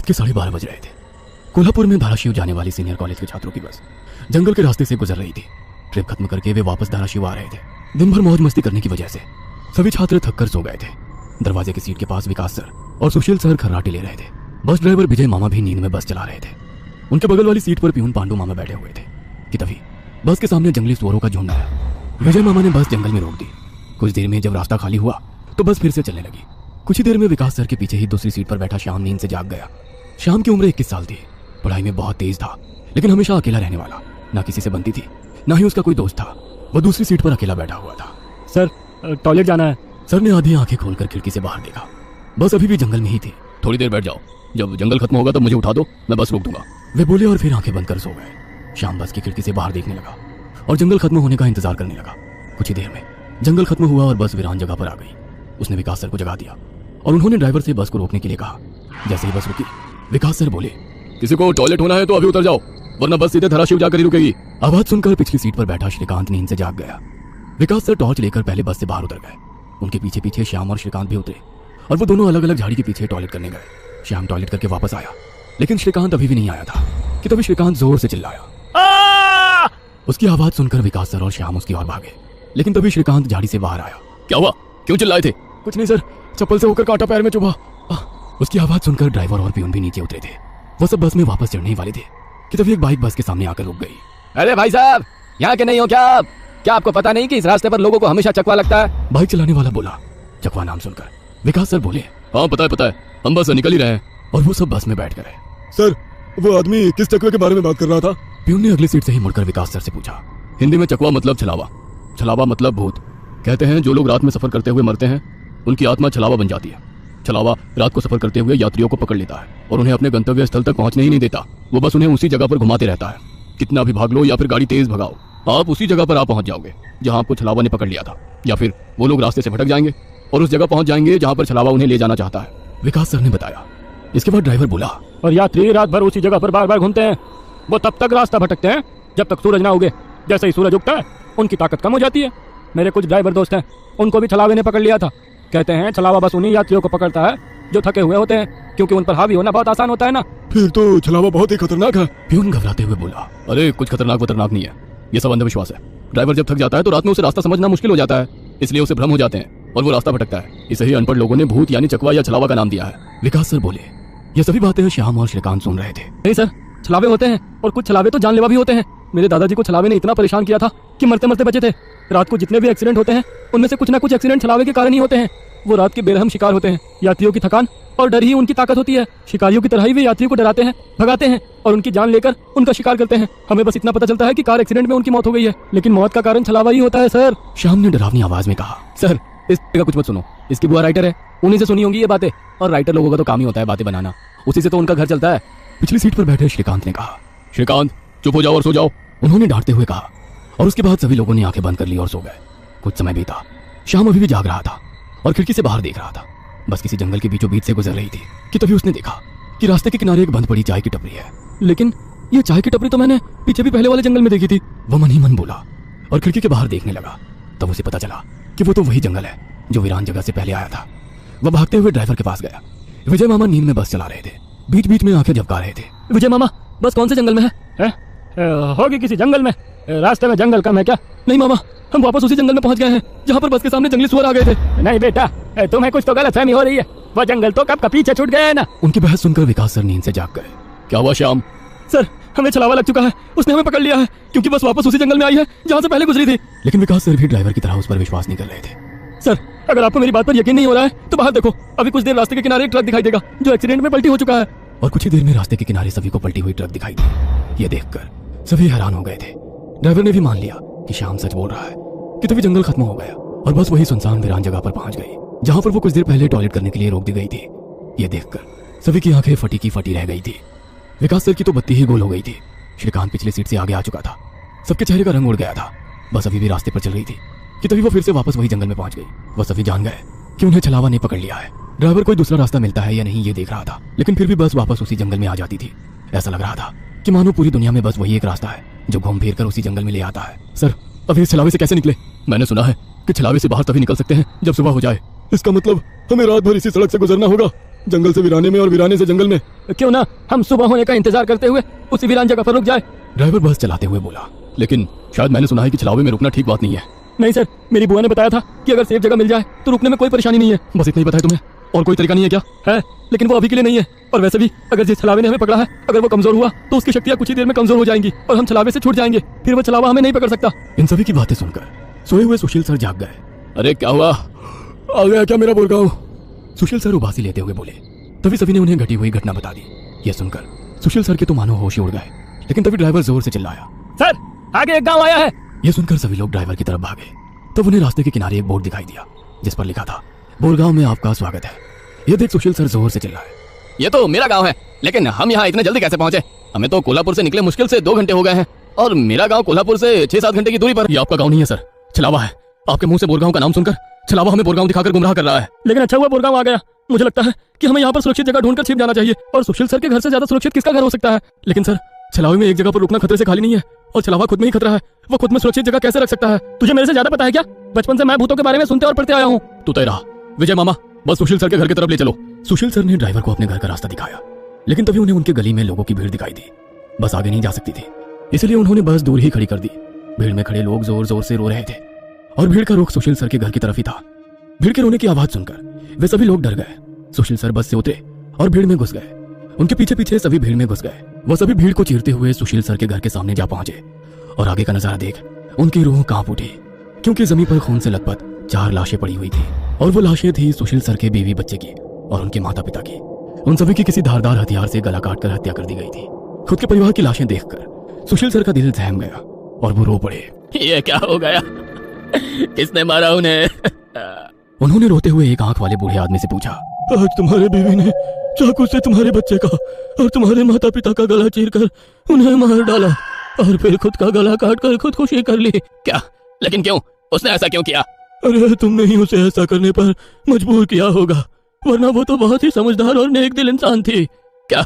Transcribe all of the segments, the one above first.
रात के 12:30 बज रहे थे। कोल्हापुर में धाराशिव जाने वाली सीनियर कॉलेज के छात्रों की बस जंगल के रास्ते से गुजर रही थी। ट्रिप खत्म करके वे वापस धाराशिव आ रहे थे। दिन भर मौज मस्ती करने की वजह से सभी छात्र थककर सो गए थे। दरवाजे की सीट के पास विकास सर और सुशील सर खर्राटे ले रहे थे। बस ड्राइवर विजय मामा भी नींद में बस चला रहे थे। उनके बगल वाली सीट पर प्यून पांडू मामा बैठे हुए थे कि तभी बस के सामने जंगली सुअरों का झुंड आया। विजय मामा ने बस जंगल में रोक दी। कुछ देर में जब रास्ता खाली हुआ तो बस फिर से चलने लगी। कुछ ही देर में विकास सर के पीछे ही दूसरी सीट पर बैठा श्याम नींद से जाग गया। श्याम की उम्र 21 साल थी। पढ़ाई में बहुत तेज था, लेकिन हमेशा अकेला रहने वाला। ना किसी से बनती थी, ना ही उसका कोई दोस्त था। वह दूसरी सीट पर अकेला बैठा हुआ था। सर टॉयलेट जाना है। सर ने आधी आंखें खोलकर खिड़की से बाहर देखा। बस अभी भी जंगल में ही थी। थोड़ी देर बैठ जाओ, जब जंगल खत्म होगा तब मुझे उठा दो, मैं बस रोक दूंगा, वे बोले और फिर आंखें बंद कर सो गए। श्याम बस की खिड़की से बाहर देखने लगा और जंगल खत्म होने का इंतजार करने लगा। कुछ ही देर में जंगल खत्म हुआ और बस वीरान जगह पर आ गई। उसने विकास सर को जगा दिया और उन्होंने ड्राइवर से बस को रोकने के लिए कहा। जैसे ही बस रुकी, विकास सर बोले, किसी को टॉयलेट होना है तो अभी उतर जाओ, वरना बस सीधे धाराशिव जाकर ही रुकेगी। आवाज सुनकर पिछली सीट पर बैठा श्रीकांत नींद से जाग गया। विकास सर टॉर्च लेकर पहले बस से बाहर उतर गए। उनके पीछे पीछे श्याम और श्रीकांत भी उतरे और वो दोनों अलग अलग झाड़ी के पीछे टॉयलेट करने गए। श्याम टॉयलेट करके वापस आया, लेकिन श्रीकांत अभी भी नहीं आया था कि तभी श्रीकांत जोर से चिल्लाया। उसकी आवाज सुनकर विकास सर और श्याम उसकी ओर भागे, लेकिन तभी श्रीकांत झाड़ी से बाहर आया। क्या हुआ, क्यों चिल्लाए थे? कुछ नहीं सर, चप्पल से होकर कांटा पैर में चुभा। उसकी आवाज सुनकर ड्राइवर और प्यून भी नीचे उतरे थे। वो सब बस में वापस चढ़ने ही वाले थे कि तभी एक बाइक बस के सामने आकर रुक गई। अरे भाई साहब, यहाँ के नहीं हो क्या आप? क्या आपको पता नहीं कि इस रास्ते पर लोगों को हमेशा चकवा लगता है? बाइक चलाने वाला बोला। चकवा नाम सुनकर विकास सर बोले, हाँ पता है, हम बस से निकल ही रहे हैं। और वो सब बस में बैठ गए। सर, वो आदमी किस चकवे के बारे में बात कर रहा था? प्यून ने अगली सीट से ही मुड़कर विकास सर से पूछा। हिंदी में चकवा मतलब छलावा, छलावा मतलब भूत। कहते हैं जो लोग रात में सफर करते हुए मरते हैं उनकी आत्मा छलावा बन जाती है। छलावा रात को सफर करते हुए यात्रियों को पकड़ लेता है और उन्हें अपने गंतव्य स्थल तक पहुंचने ही नहीं देता। वो बस उन्हें उसी जगह पर घुमाते रहता है। कितना भी भाग लो या फिर गाड़ी तेज भगाओ, आप उसी जगह पर आप पहुंच जाओगे जहां आपको छलावा ने पकड़ लिया था, या फिर वो लोग रास्ते से भटक जाएंगे और उस जगह पहुंच जाएंगे जहां पर छलावा उन्हें ले जाना चाहता है। विकास सर ने बताया। इसके बाद ड्राइवर बोला, और यात्री रात भर उसी जगह पर बार बार घूमते हैं। वो तब तक रास्ता भटकते हैं जब तक सूरज ना उगे। जैसे ही सूरज उगता है उनकी ताकत कम हो जाती है। मेरे कुछ ड्राइवर दोस्त हैं, उनको भी छलावे ने पकड़ लिया था। कहते हैं छलावा बस उन्हीं यात्रियों को पकड़ता है जो थके हुए होते हैं, क्योंकि उन पर हावी होना बहुत आसान होता है ना। फिर तो छलावा बहुत ही खतरनाक है। प्यून घबराते हुए बोला, अरे कुछ खतरनाक नहीं है, ये सब अंधविश्वास है। ड्राइवर जब थक जाता है तो रात में उसे रास्ता समझना मुश्किल हो जाता है, इसलिए उसे भ्रम हो जाते हैं और वो रास्ता भटकता है। इसे ही अनपढ़ लोगों ने भूत यानी चकवा या छलावा का नाम दिया है। विकास सर बोले। ये सभी बातें श्याम और श्रीकांत सुन रहे थे। नहीं सर, छलावे होते हैं और कुछ छलावे तो जानलेवा भी होते हैं। मेरे दादाजी को छलावे ने इतना परेशान किया था कि मरते मरते बचे थे। रात को जितने भी एक्सीडेंट होते हैं उनमें से कुछ ना कुछ एक्सीडेंट छलावे के कारण ही होते हैं। वो रात के बेरहम शिकार होते हैं। यात्रियों की थकान और डर ही उनकी ताकत होती है। शिकारियों की तरह ही वे यात्रियों को डराते हैं, भगाते हैं और उनकी जान लेकर उनका शिकार करते हैं। हमें बस इतना पता चलता है कि कार एक्सीडेंट में उनकी मौत हो गई है, लेकिन मौत का कारण छलावा ही होता है सर। श्याम ने डरावनी आवाज में कहा। सर इस का कुछ मत सुनो, इसकी बुआ राइटर है, उन्हीं से सुनी होंगी ये बातें। और राइटर लोगों का तो काम ही होता है बातें बनाना, उसी से तो उनका घर चलता है। पिछली सीट पर बैठे श्रीकांत ने कहा, श्रीकांत चुप हो जाओ और सो जाओ, उन्होंने डांटते हुए कहा। और उसके बाद सभी लोगों ने आंखें बंद कर ली और सो गए। कुछ समय बीता। श्याम अभी भी जाग रहा था और खिड़की से बाहर देख रहा था। बस किसी जंगल के बीचों बीच से गुजर रही थी कि तभी उसने देखा कि रास्ते के किनारे एक बंद पड़ी चाय की टपरी है। लेकिन ये चाय की टपरी तो मैंने पीछे भी पहले वाले जंगल में देखी थी। वह मन ही मन बोला और खिड़की के बाहर देखने लगा। तब उसे पता चला कि वो तो वही जंगल है जो वीरान जगह से पहले आया था। वह भागते हुए ड्राइवर के पास गया। विजय मामा नींद में बस चला रहे थे, बीच बीच में आंखें झपका रहे थे। विजय मामा, बस कौन से जंगल में है? होगी किसी जंगल में। रास्ते में जंगल कम है क्या? नहीं मामा, हम वापस उसी जंगल में पहुंच गए हैं जहाँ पर बस के सामने जंगली सुअर आ गए थे। नहीं बेटा, तुम्हें कुछ तो गलतफहमी हो रही है। वो जंगल तो कब का पीछे छूट गया है ना। उनकी बहस सुनकर विकास सर नींद से जाग गए। क्या हुआ श्याम? सर हमें छलावा लग चुका है, उसने हमें पकड़ लिया है क्योंकि बस वापस उसी जंगल में आई है जहाँ से पहले गुजरी थी। लेकिन विकास सर भी ड्राइवर की तरह उस पर विश्वास नहीं कर रहे थे। सर अगर आपको मेरी बात पर यकीन नहीं हो रहा है तो बाहर देखो, अभी कुछ देर रास्ते के किनारे एक ट्रक दिखाई देगा जो एक्सीडेंट में पलटी हो चुका है। और कुछ ही देर में रास्ते के किनारे सभी को पलटी हुई ट्रक दिखाई दी। ये देखकर सभी हैरान हो गए थे। ड्राइवर ने भी मान लिया कि श्याम सच बोल रहा है कि तभी जंगल खत्म हो गया और बस वही सुनसान वीरान जगह पर पहुंच गई जहां पर वो कुछ देर पहले टॉयलेट करने के लिए रोक दी गई थी। ये देखकर सभी की आंखें फटी की फटी रह गई थी। विकास सर की तो बत्ती ही गोल हो गई थी। श्रीकांत पिछली सीट से आगे आ चुका था। सबके चेहरे का रंग उड़ गया था। बस अभी भी रास्ते पर चल रही थी कि तभी वो फिर से वापस वही जंगल में पहुंच गई। वह सभी जान गए कि उन्हें छलावा ने पकड़ लिया है। ड्राइवर कोई दूसरा रास्ता मिलता है या नहीं ये देख रहा था, लेकिन फिर भी बस वापस उसी जंगल में आ जाती थी। ऐसा लग रहा था कि मानो पूरी दुनिया में बस वही एक रास्ता है जो घूम फिर कर उसी जंगल में ले आता है। सर अभी इस छलावे से कैसे निकले? मैंने सुना है कि छलावे से बाहर तभी निकल सकते हैं जब सुबह हो जाए। इसका मतलब हमें रात भर इसी सड़क से गुजरना होगा। जंगल से वीराने में और वीराने से जंगल में। क्यों ना हम सुबह होने का इंतजार करते हुए उसी वीरान जगह पर रुक जाए। ड्राइवर बस चलाते हुए बोला, लेकिन शायद मैंने सुना है कि छलावे में रुकना ठीक बात नहीं है। नहीं सर, मेरी बुआ ने बताया था कि अगर सेफ जगह मिल जाए तो रुकने में कोई परेशानी नहीं है। बस इतना ही पता है तुम्हें, और कोई तरीका नहीं है क्या? है, लेकिन वो अभी के लिए नहीं है। और वैसे भी अगर जिस छलावे ने हमें पकड़ा है, अगर वो कमजोर हुआ तो उसकी शक्तियां कुछ ही देर में कमजोर हो जाएंगी और हम छलावे से छूट जाएंगे। फिर वो छलावा हमें नहीं पकड़ सकता। इन सभी की बातें सुनकर सोए हुए सुशील सर जाग गए। अरे क्या हुआ? आ गया क्या मेरा बोरगांव? सुशील सर उबासी लेते हुए बोले। तभी सभी ने उन्हें घटी हुई घटना बता दी। यह सुनकर सुशील सर के तो मानो होश ही उड़ गए, लेकिन तभी ड्राइवर जोर से चिल्लाया, सर आगे एक गाँव आया है। यह सुनकर सभी लोग ड्राइवर की तरफ भागे। तब उन्हें रास्ते के किनारे एक बोर्ड दिखाई दिया जिस पर लिखा था, बोरगांव में आपका स्वागत है। यह देख सुशील सर जोर से चिल्लाए, ये तो मेरा गांव है, लेकिन हम यहाँ इतने जल्दी कैसे पहुंचे? हमें तो कोल्हापुर से निकले मुश्किल से 2 घंटे हो गए हैं, और मेरा गांव कोल्हापुर से 6-7 घंटे की दूरी पर। ये आपका गांव नहीं है सर, छलावा है। आपके मुंह से बोरगांव का नाम सुनकर छलावा हमें बोरगांव दिखाकर गुमराह कर रहा है। लेकिन अच्छा हुआ बोरगांव आ गया। मुझे लगता है कि हमें यहाँ पर सुरक्षित जगह ढूंढकर छिप जाना चाहिए। और सुशील सर के घर से ज्यादा सुरक्षित किसका घर हो सकता है? लेकिन सर, छलावे में एक जगह पर रुकना खतरे से खाली नहीं है, और छलावा खुद में ही खतरा है। वो खुद में सुरक्षित जगह कैसे रख सकता है? तुझे मेरे से ज्यादा पता है क्या? बचपन से मैं भूतों के बारे में सुनते और पढ़ते आया हूँ। तू तय रहा। विजय मामा, बस सुशील सर के घर की तरफ ले चलो। सुशील सर ने ड्राइवर को अपने घर का रास्ता दिखाया, लेकिन तभी उन्हें उनके गली में लोगों की भीड़ दिखाई दी। बस आगे नहीं जा सकती थी, इसलिए उन्होंने बस दूर ही खड़ी कर दी। भीड़ में खड़े लोग जोर जोर से रो रहे थे, और भीड़ का रुख सुशील सर के घर की तरफ ही था। भीड़ के रोने की आवाज सुनकर वे सभी लोग डर गए। सुशील सर बस से उतरे और भीड़ में घुस गए। उनके पीछे पीछे सभी भीड़ में घुस गए। वो सभी भीड़ को चीरते हुए सुशील सर के घर के सामने जा पहुंचे, और आगे का नजारा देख उनकी रूह कांप उठी, क्योंकि जमीन पर खून से लथपथ 4 लाशें पड़ी हुई थी। और वो लाशें थी सुशील सर के बीवी बच्चे की और उनके माता पिता की। उन सभी की किसी धारदार हथियार से गला काटकर हत्या कर दी गई थी। खुद के परिवार की लाशें देखकर सुशील सर का दिल सहम गया और वो रो पड़े। ये क्या हो गया? किसने मारा उन्हें? उन्होंने रोते हुए एक आंख वाले बूढ़े आदमी से पूछा, आज तुम्हारे बीवी ने चाकू से तुम्हारे बच्चे का और तुम्हारे माता पिता का गला चीरकर उन्हें मार डाला, और फिर खुद का गला काटकर खुदकुशी कर ली। क्या? लेकिन क्यों? उसने ऐसा क्यों किया? अरे तुमने ही उसे ऐसा करने पर मजबूर किया होगा, वरना वो तो बहुत ही समझदार और नेक दिल इंसान थी। क्या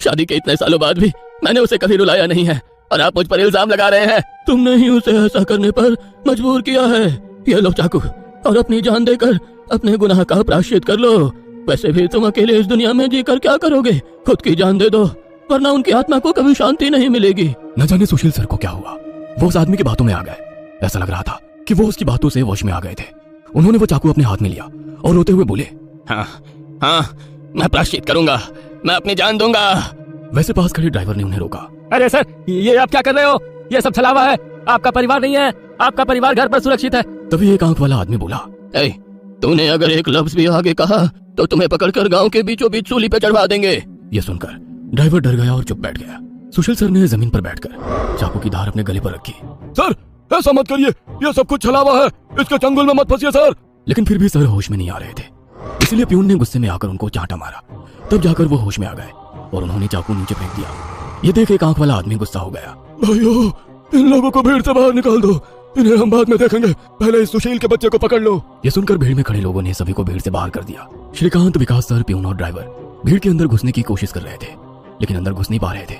शादी के इतने सालों बाद भी मैंने उसे कभी रुलाया नहीं है, और आप मुझ पर इल्जाम लगा रहे हैं? तुमने ही उसे ऐसा करने पर मजबूर किया है। ये लो चाकू, और अपनी जान देकर अपने गुनाह का प्रायश्चित कर लो। वैसे भी तुम अकेले इस दुनिया में जीकर क्या करोगे? खुद की जान दे दो, वरना उनकी आत्मा को कभी शांति नहीं मिलेगी। न जाने सुशील सर को क्या हुआ, वो उस आदमी की बातों में आ गए। ऐसा लग रहा था कि वो उसकी बातों से वश में आ गए थे। उन्होंने वो चाकू अपने हाथ में लिया और रोते हुए बोले, हाँ, मैं प्रायश्चित करूंगा, मैं अपनी जान दूंगा। वैसे पास खड़े ड्राइवर ने उन्हें रोका। अरे सर, ये आप क्या कर रहे हो? ये सब छलावा है, आपका परिवार नहीं है। आपका परिवार घर पर सुरक्षित है। तभी एक आंख वाला आदमी बोला, तूने अगर एक लफ्ज भी आगे कहा तो तुम्हें पकड़कर गांव के बीचों बीच सूली पे चढ़वा देंगे। यह सुनकर ड्राइवर डर गया और चुप बैठ गया। सुशील सर ने जमीन पर बैठकर चाकू की धार अपने गले पर रखी। सर ऐसा मत करिए, यह सब कुछ छलावा है, इसके चंगुल में मत फंसिए सर। लेकिन फिर भी सर होश में नहीं आ रहे थे, इसलिए प्यून ने गुस्से में आकर उनको चांटा मारा। तब जाकर वो होश में आ गए और उन्होंने चाकू नीचे फेंक दिया। ये देख एक आंख वाला आदमी गुस्सा हो गया। भाइयों, इन लोगों को भीड़ से बाहर निकाल दो, इन्हें हम बाद में देखेंगे, पहले इस सुशील के बच्चे को पकड़ लो। ये सुनकर भीड़ में खड़े लोगों ने सभी को भीड़ से बाहर कर दिया। श्रीकांत, विकास सर, प्यून और ड्राइवर भीड़ के अंदर घुसने की कोशिश कर रहे थे, लेकिन अंदर घुस नहीं पा रहे थे।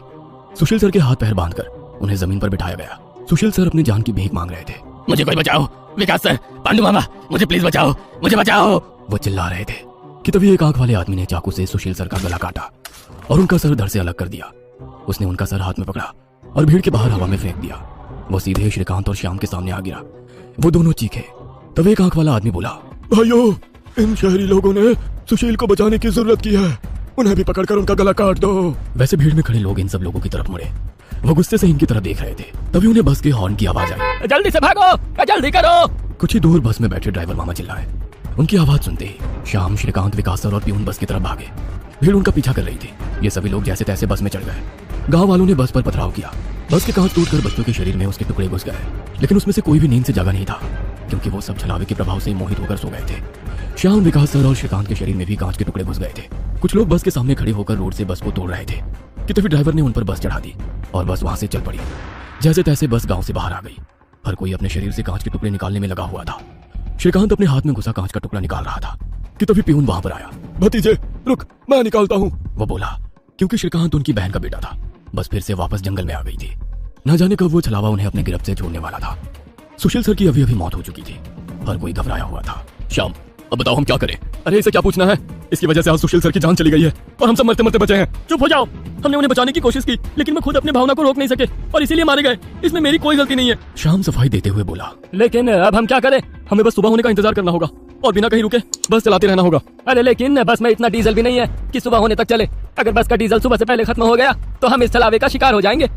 सुशील सर के हाथ पैर बांधकर उन्हें जमीन पर बिठाया गया। सुशील सर अपनी जान की भीख मांग रहे थे। मुझे कोई बचाओ, विकास सर, पांडु मामा, मुझे प्लीज बचाओ, मुझे बचाओ। वो चिल्ला रहे थे कि तभी एक आंख वाले आदमी ने चाकू से सुशील सर का गला काटा और उनका सर धड़ से अलग कर दिया। उसने उनका सर हाथ में पकड़ा और भीड़ के बाहर हवा में फेंक दिया। वो सीधे श्रीकांत और श्याम के सामने आ गिरा। वो दोनों चीखे। तब एक आंख वाला आदमी बोला, भाइयों, इन शहरी लोगों ने सुशील को बचाने की जरूरत की है, उन्हें भी पकड़कर उनका गला काट दो। वैसे भीड़ में खड़े लोग इन सब लोगों की तरफ मुड़े। वो गुस्से से इनकी तरफ देख रहे थे। तभी उन्हें बस के हॉर्न की आवाज आई। जल्दी से भागो, जल्दी करो। कुछ ही दूर बस में बैठे ड्राइवर मामा चिल्लाए। उनकी आवाज सुनते ही श्याम, श्रीकांत, विकास सर और प्यून बस की तरफ भागे। भीड़ उनका पीछा कर रही थी। ये सभी लोग जैसे तैसे बस में चढ़ गए। गांव वालों ने बस पर पथराव किया। बस के कांच टूटकर बच्चों के शरीर में उसके टुकड़े घुस गए, लेकिन उसमें से कोई भी नींद से जागा नहीं था, क्योंकि वो सब छलावे के प्रभाव से मोहित होकर सो गए थे। श्याम, विकास सर और श्रीकांत के शरीर में भी कांच के टुकड़े घुस गए थे। कुछ लोग बस के सामने खड़े होकर रोड से बस को तोड़ रहे थे कि तभी ड्राइवर ने उन पर बस चढ़ा दी और बस वहां से चल पड़ी। जैसे तैसे बस गांव से बाहर आ गई। हर कोई अपने शरीर से कांच के टुकड़े निकालने में लगा हुआ था। श्रीकांत अपने हाथ में घुसा कांच का टुकड़ा निकाल रहा था कि तभी प्यून वहां पर आया। भतीजे रुक, मैं निकालता हूँ, वो बोला, क्योंकि श्रीकांत उनकी बहन का बेटा था। बस फिर से वापस जंगल में आ गई थी। न जाने कब वो छलावा उन्हें अपने गिरफ्त से छोड़ने वाला था। सुशील सर की अभी अभी मौत हो चुकी थी। हर कोई घबराया हुआ था। श्याम, अब बताओ हम क्या करें? अरे इसे क्या पूछना है, इसकी वजह से आज सुशील सर की जान चली गई है और हम सब मरते मरते बचे हैं। चुप हो जाओ, हमने उन्हें बचाने की कोशिश की लेकिन मैं खुद अपनी भावना को रोक नहीं सके और इसीलिए मारे गए। इसमें मेरी कोई गलती नहीं है। श्याम सफाई देते हुए बोला। लेकिन अब हम क्या करें, हमें बस सुबह होने का इंतजार करना होगा और बिना कहीं रुके बस चलाते रहना होगा। अरे लेकिन बस में इतना डीजल भी नहीं है कि सुबह होने तक चले। अगर बस का डीजल सुबह से पहले खत्म हो गया तो हम इस छलावे का शिकार हो जाएंगे।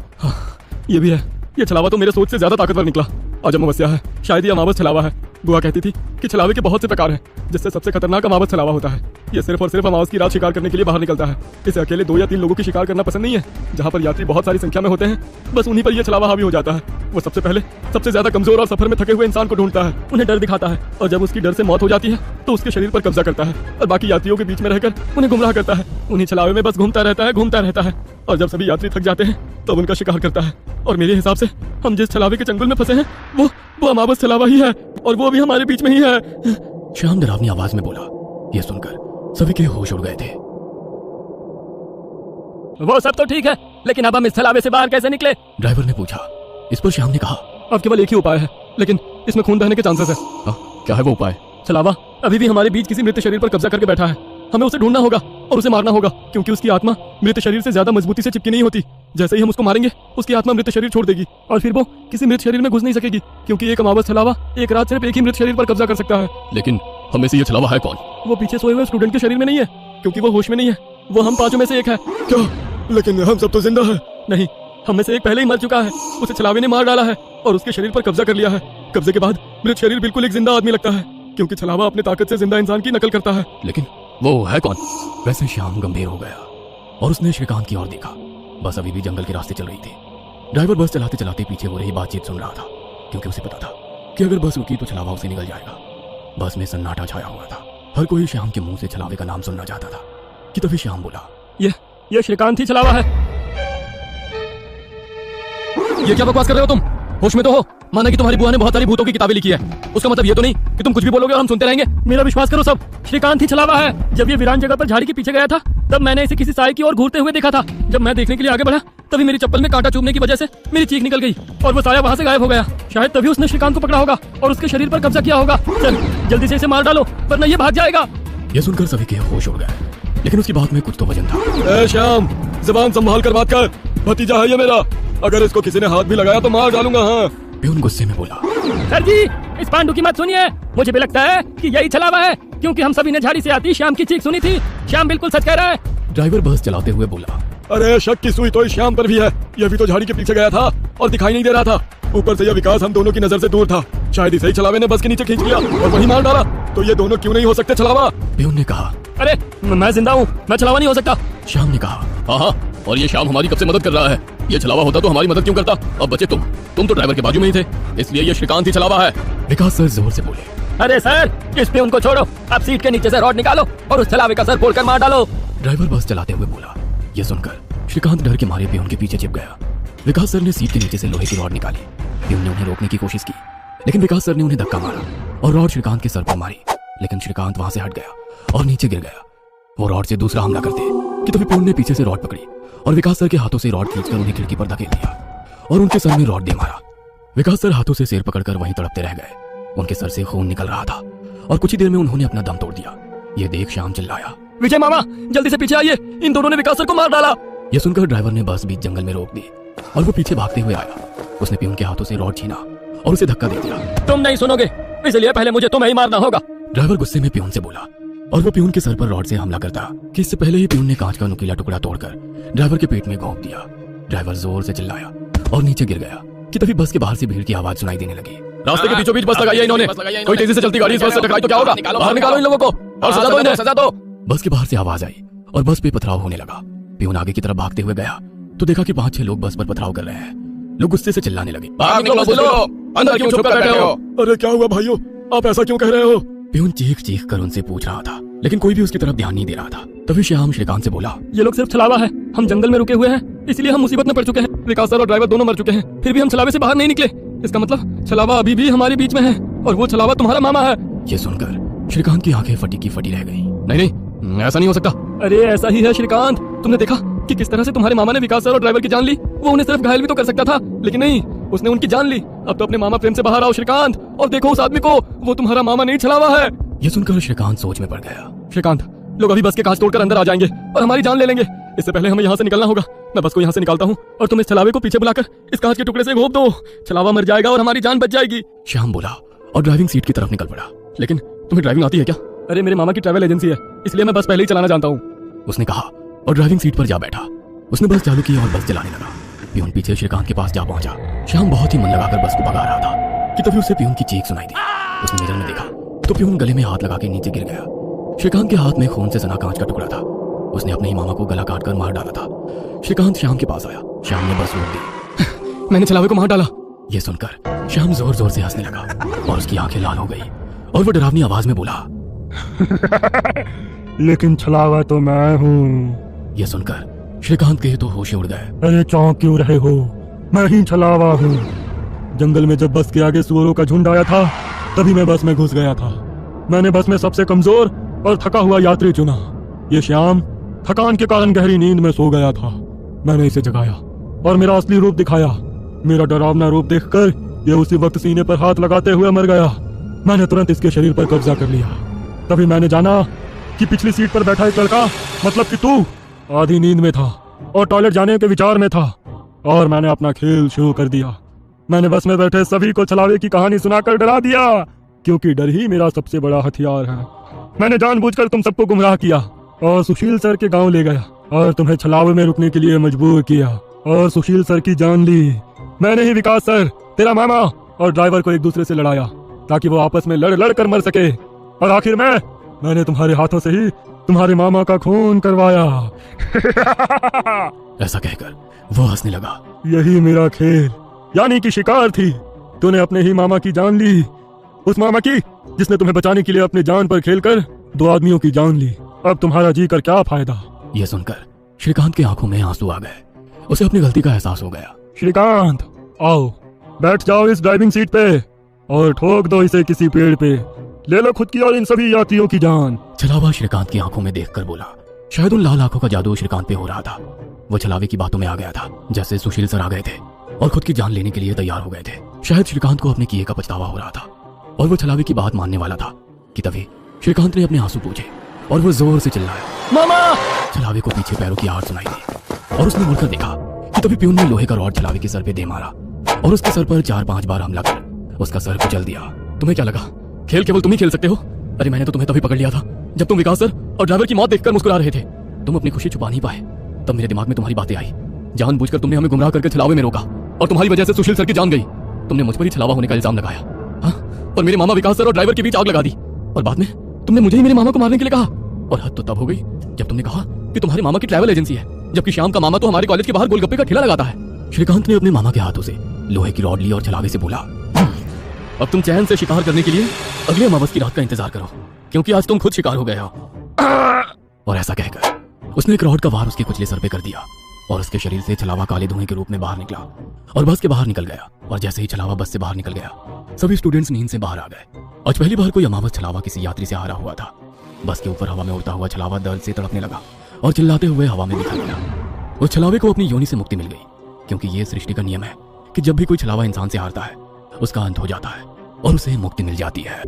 ये भी है, ये छलावा तो मेरे सोच से ज्यादा ताकतवर निकला। आज अमावस्या है, शायद ये अमावस छलावा है। बुआ कहती थी कि छलावे के बहुत से प्रकार हैं, जिससे सबसे खतरनाक अमावस छलावा होता है। ये सिर्फ और सिर्फ अमावस की रात शिकार करने के लिए बाहर निकलता है। इसे अकेले 2 या 3 लोगों की शिकार करना पसंद नहीं है। जहाँ पर यात्री बहुत सारी संख्या में होते हैं, बस उन्हीं पर यह छलावा हावी हो जाता है। वो सबसे पहले सबसे ज्यादा कमजोर और सफर में थके हुए इंसान को ढूंढता है, उन्हें डर दिखाता है और जब उसकी डर से मौत हो जाती है तो उसके शरीर पर कब्जा करता है और बाकी यात्रियों के बीच में रहकर उन्हें गुमराह करता है। उन्हीं छलावे में बस घूमता रहता है और जब सभी यात्री थक जाते हैं तब उनका शिकार करता है। और मेरे हिसाब से हम जिस छलावे के चंगुल में फंसे हैं वो अमावस छलावा ही है और वो भी हमारे बीच में ही है। श्याम डरावनी आवाज में बोला। यह सुनकर सभी के होश उड़ गए थे। वो सब तो ठीक है, लेकिन अब हम इस छलावे से बाहर कैसे निकले? ड्राइवर ने पूछा। इस पर श्याम ने कहा, अब केवल एक ही उपाय है, लेकिन इसमें खून बहने के चांसेस है। क्या है वो उपाय? छलावा अभी भी हमारे बीच किसी मृत शरीर पर कब्जा करके बैठा है। हमें उसे ढूंढना होगा और उसे मारना होगा, क्योंकि उसकी आत्मा मृत शरीर से ज्यादा मजबूती से चिपकी नहीं होती। जैसे ही हम उसको मारेंगे उसकी आत्मा मृत शरीर छोड़ देगी और फिर वो किसी मृत शरीर में घुस नहीं सकेगी, क्योंकि एक अमावस छलावा एक रात सिर्फ एक ही मृत शरीर पर कब्जा कर सकता है। लेकिन हमें से ये छलावा है कौन? वो पीछे सोए हुए स्टूडेंट के शरीर में नहीं है, क्योंकि वो होश में नहीं है। वो हम 5 में से एक है। क्या? लेकिन हम सब तो जिंदा है। नहीं, हम में से एक पहले ही मर चुका है। उसे छलावे ने मार डाला है और उसके शरीर पर कब्जा कर लिया है। कब्जे के बाद मृत शरीर बिल्कुल एक जिंदा आदमी लगता है, क्योंकि छलावा अपनी ताकत से जिंदा इंसान की नकल करता है। लेकिन वो है कौन? वैसे श्याम गंभीर हो गया और उसने श्रीकांत की ओर देखा। बस अभी भी जंगल के रास्ते चल रही थी। ड्राइवर बस चलाते चलाते पीछे हो रही बातचीत सुन रहा था, क्योंकि उसे पता था कि अगर बस रुकी तो छलावा उसे निकल जाएगा। बस में सन्नाटा छाया हुआ था। हर कोई श्याम के मुंह से छलावे का नाम सुनना चाहता था कि तभी श्याम बोला, ये श्रीकांत ही छलावा है। ये क्या बकवास कर रहे हो तुम? होश में तो हो? माना कि तुम्हारी बुआ ने बहुत सारी भूतों की किताबें लिखी है, उसका मतलब ये तो नहीं कि तुम कुछ भी बोलोगे और हम सुनते रहेंगे। मेरा विश्वास करो, सब श्रीकांत ही छलावा है। जब ये वीरान जगह पर झाड़ी के पीछे गया था तब मैंने इसे किसी साए की ओर घूरते हुए देखा था। जब मैं देखने के लिए आगे बढ़ा तभी मेरी चप्पल में कांटा चुभने की वजह से मेरी चीख निकल गई और वो साया वहां से गायब हो गया। शायद तभी उसने श्रीकांत को पकड़ा होगा और उसके शरीर पर कब्जा किया होगा। चल जल्दी से इसे मार डालो वरना ये भाग जाएगा। यह सुनकर सभी के होश उड़ गए, लेकिन उसकी बात में कुछ तो वजन था। श्याम, जुबान संभाल कर बात कर। भतीजा है ये मेरा, अगर इसको किसी ने हाथ भी लगाया तो मार डालूंगा। हाँ। प्यून गुस्से में बोला, सर जी इस पांडु की मत सुनिए। मुझे भी लगता है कि यही छलावा है, क्योंकि हम सभी ने झाड़ी से आती श्याम की चीख सुनी थी। श्याम बिल्कुल सच कह रहा है। ड्राइवर बस चलाते हुए बोला। अरे शक की सुई तो इस श्याम पर भी है। ये भी तो झाड़ी के पीछे गया था और दिखाई नहीं दे रहा था। ऊपर से यह विकास हम दोनों की नजर से दूर था। शायद इसे ही छलावे ने बस के नीचे खींच लिया और वहीं मार डाला। तो ये दोनों क्यों नहीं हो सकते छलावा? प्यून ने कहा। अरे मैं जिंदा हूँ, मैं छलावा नहीं हो सकता। श्याम ने कहा। हाँ, और ये श्याम हमारी कब से मदद कर रहा है। ये छलावा होता तो हमारी मदद क्यों करता? अब बचे तुम तो ड्राइवर के बाजू में ही थे, इसलिए ये श्रीकांत ही छलावा है। विकास सर जोर से बोले। अरे सर इस पे उनको छोड़ो, आप सीट के नीचे से रॉड निकालो और उस छलावे का सर फोड़कर मार डालो। ड्राइवर बस चलाते हुए बोला। यह सुनकर श्रीकांत डर के मारे प्यून के पीछे चिप गया। विकास सर ने सीट के नीचे से लोहे की रॉड निकाली। प्यून ने उन्हें रोकने की कोशिश की, लेकिन विकास सर ने उन्हें धक्का मारा और रॉड श्रीकांत के सर पर मारी। लेकिन श्रीकांत वहां से हट गया और नीचे गिर गया। वो रॉड से दूसरा हमला करते कि तभी प्यून ने पीछे से रॉड पकड़ी और विकास सर के हाथों से रॉड खींचकर उन्हें खिड़की पर धकेल दिया और उनके सर में रॉड दे मारा। विकास सर हाथों से सिर पकड़कर वहीं तड़पते रह गए। उनके सर से खून निकल रहा था और कुछ ही देर में उन्होंने अपना दम तोड़ दिया। यह देख श्याम चिल्लाया, विजय मामा जल्दी से पीछे आइए, इन दोनों ने विकास सर को मार डाला। यह सुनकर ड्राइवर ने बस बीच जंगल में रोक दी और वो पीछे भागते हुए आया। उसने प्यून के हाथों से रॉड छीना और उसे धक्का दे दिया। तुम नहीं सुनोगे, इसलिए पहले मुझे तुम्हें ही मारना होगा। ड्राइवर गुस्से में प्यून से बोला और वो प्यून के सर पर रॉड से हमला करता कि इससे पहले ही प्यून ने कांच का नुकीला टुकड़ा तोड़कर ड्राइवर के पेट में घोंप दिया। ड्राइवर जोर से चिल्लाया और नीचे गिर गया कि तभी बस के बाहर से भीड़ की आवाज सुनाई देने लगी। रास्ते के बीचों बीच बस लगाई है इन्होंने। कोई तेजी से चलती गाड़ी इस बस से टकराई तो क्या होगा? बाहर निकालो इन लोगों को और सजा दो इन्हें, सजा दो। बस के बाहर से आवाज आई और बस पे पथराव होने लगा। प्यून आगे की तरफ भागते हुए गया तो देखा कि 5-6 लोग बस पर पथराव कर रहे हैं। लोग गुस्से से चिल्लाने लगे, बाहर निकलो, अंदर क्यों छुप कर बैठे हो? अरे क्या हुआ भाइयों, आप ऐसा क्यों कह रहे हो? प्यून चीख चीख कर उनसे पूछ रहा था, लेकिन कोई भी उसकी तरफ ध्यान नहीं दे रहा था। तभी श्याम श्रीकांत से बोला, ये लोग सिर्फ छलावा है। हम जंगल में रुके हुए हैं, इसलिए हम मुसीबत में पड़ चुके हैं। विकास सर और ड्राइवर दोनों मर चुके हैं, फिर भी हम छलावे से बाहर नहीं निकले। इसका मतलब छलावा अभी भी हमारे बीच में है और वो छलावा तुम्हारा मामा है। ये सुनकर श्रीकांत की आंखें फटी की फटी रह गई। नहीं, ऐसा नहीं हो सकता। अरे ऐसा ही है श्रीकांत, तुमने देखा कि किस तरह से तुम्हारे मामा ने विकास सर और ड्राइवर की जान ली। वो उन्हें सिर्फ घायल भी तो कर सकता था, लेकिन नहीं, उसने उनकी जान ली। अब तो अपने मामा प्रेम से बाहर आओ श्रीकांत और देखो उस आदमी को, वो तुम्हारा मामा नहीं छलावा है। ये सुनकर श्रीकांत सोच में पड़ गया। श्रीकांत, लोग अभी बस के कांच तोड़कर अंदर आ जाएंगे और हमारी जान ले लेंगे। इससे पहले हमें यहाँ से निकलना होगा। मैं बस को यहाँ से निकालता हूँ और तुम इस छलावे को पीछे बुलाकर इस कांच के टुकड़े से घोंप दो। छलावा मर जाएगा और हमारी जान बच जाएगी। श्याम बोला और ड्राइविंग सीट की तरफ निकल पड़ा। लेकिन तुम्हें ड्राइविंग आती है क्या? अरे मेरे मामा की ट्रैवल एजेंसी है, इसलिए मैं बस पहले ही चलाना जानता हूँ, उसने कहा और ड्राइविंग सीट पर जा बैठा। उसने बस चालू की और बस चलाने लगा। प्यून पीछे श्रीकांत के पास जा पहुंचा। श्याम बहुत ही मन लगाकर बस को भगा रहा था कि तभी उसे प्यून की चीख सुनाई दी। उसने मिरर में देखा तो प्यून गले में हाथ लगा के नीचे गिर गया। श्रीकांत के हाथ में खून से सना कांच का टुकड़ा था। उसने अपने ही मामा को गला काट कर मार डाला था। श्रीकांत श्याम के पास आया। श्याम ने बस रोक दी। मैंने छलावे को मार डाला। ये सुनकर श्याम जोर जोर से हंसने लगा और उसकी आंखें लाल हो गई और वो डरावनी आवाज में बोला, लेकिन छलावा तो मैं हूँ। यह सुनकर श्रीकांत के तो होश उड़ गए। अरे चौंक क्यों रहे हो? मैं ही छलावा हूँ। जंगल में जब बस के आगे सुअरों का झुंड आया था तभी मैं बस में घुस गया था। मैंने बस में सबसे कमजोर और थका हुआ यात्री चुना। ये श्याम थकान के कारण गहरी नींद में सो गया था। मैंने इसे जगाया और मेरा असली रूप दिखाया। मेरा डरावना रूप देखकर ये उसी वक्त सीने पर हाथ लगाते हुए मर गया। मैंने तुरंत इसके शरीर पर कब्जा कर लिया। तभी मैंने जाना कि पिछली सीट पर बैठा एक लड़का, मतलब कि तू, आधी नींद में था और टॉयलेट जाने के विचार में था और मैंने अपना खेल शुरू कर दिया। मैंने बस में बैठे सभी को छलावे की कहानी सुनाकर डरा दिया, क्योंकि डर ही मेरा सबसे बड़ा हथियार है। मैंने जानबूझकर तुम सबको गुमराह किया और सुशील सर के गांव ले गया और तुम्हें छलावे में रुकने के लिए मजबूर किया और सुशील सर की जान ली। मैंने ही विकास सर, तेरा मामा और ड्राइवर को एक दूसरे से लड़ाया ताकि वो आपस में लड़ लड़ कर मर सके, और आखिर मैंने तुम्हारे हाथों से ही तुम्हारे मामा का खून करवाया। ऐसा कहकर वो हंसने लगा। यही मेरा खेल यानी कि शिकार थी। तूने अपने ही मामा की जान ली, उस मामा की जिसने तुम्हें बचाने के लिए अपनी जान पर खेलकर 2 आदमियों की जान ली। अब तुम्हारा जी कर क्या फायदा? यह सुनकर श्रीकांत की आंखों में आंसू आ गए। उसे अपनी गलती का एहसास हो गया। श्रीकांत, आओ बैठ जाओ इस ड्राइविंग सीट पे और ठोक दो इसे किसी पेड़ पे। ले लो खुद की और इन सभी यात्रियों की जान। छलावा श्रीकांत की आंखों में देखकर बोला। शायद उन लाल आंखों का जादू श्रीकांत पे हो रहा था। वो छलावे की बातों में आ गया था, जैसे सुशील सर आ गए थे और खुद की जान लेने के लिए तैयार हो गए थे। शायद श्रीकांत को अपने किए का पछतावा हो रहा था और वो छलावे की बात मानने वाला था कि तभी श्रीकांत ने अपने आंसू पूछे और वो जोर से चिल्लाया, मामा! छलावे को पीछे पैरों की आहट सुनाई दी और उसने मुड़कर देखा कि तभी प्यून ने लोहे का रॉड छलावे के सर पे दे मारा और उसके सर पर 4-5 बार हमला कर उसका सर कुचल दिया। तुम्हें क्या लगा खेल केवल तुम ही खेल सकते हो? अरे मैंने तो तुम्हें तभी पकड़ लिया था जब तुम विकास सर और ड्राइवर की मौत देखकर मुस्कुरा रहे थे। तुम अपनी खुशी छुपा नहीं पाए। तब मेरे दिमाग में तुम्हारी बातें आई। जानबूझकर तुमने हमें गुमराह करके छलावे में रोका और तुम्हारी वजह से सुशील सर की जान गई। तुमने मुझ पर ही छलावा होने का इल्जाम लगाया, हाँ? और मेरे मामा विकास सर और ड्राइवर के बीच आग लगा दी और बाद में तुमने मुझे ही मेरे मामा को मारने के लिए कहा। और हद तो तब हो गई जब तुमने कहा कि तुम्हारे मामा की ट्रैवल एजेंसी है, जबकि श्याम का मामा तो हमारे कॉलेज के बाहर गोलगप्पे का ठेला लगाता है। श्रीकांत ने अपने मामा के हाथों से लोहे की रॉड ली और छलावे से बोला, अब तुम चैन से शिकार करने के लिए अगले अमावस की रात का इंतजार करो, क्योंकि आज तुम खुद शिकार हो गए हो। और ऐसा कहकर उसने एक रॉड का वार उसके कुचले सर पे कर दिया और उसके शरीर से छलावा काले धुएं के रूप में बाहर निकला और बस के बाहर निकल गया। और जैसे ही छलावा बस से बाहर निकल गया, सभी स्टूडेंट्स नींद से बाहर आ गए। आज पहली बार कोई अमावस छलावा किसी यात्री से हारा हुआ था। बस के ऊपर हवा में उड़ता हुआ छलावा दर्द से तड़पने लगा और चिल्लाते हुए हवा में बिखर गया। उस छलावे को अपनी योनि से मुक्ति मिल गई, क्योंकि ये सृष्टि का नियम है कि जब भी कोई छलावा इंसान से हारता है उसका अंत हो जाता है और उसे मुक्ति मिल जाती है।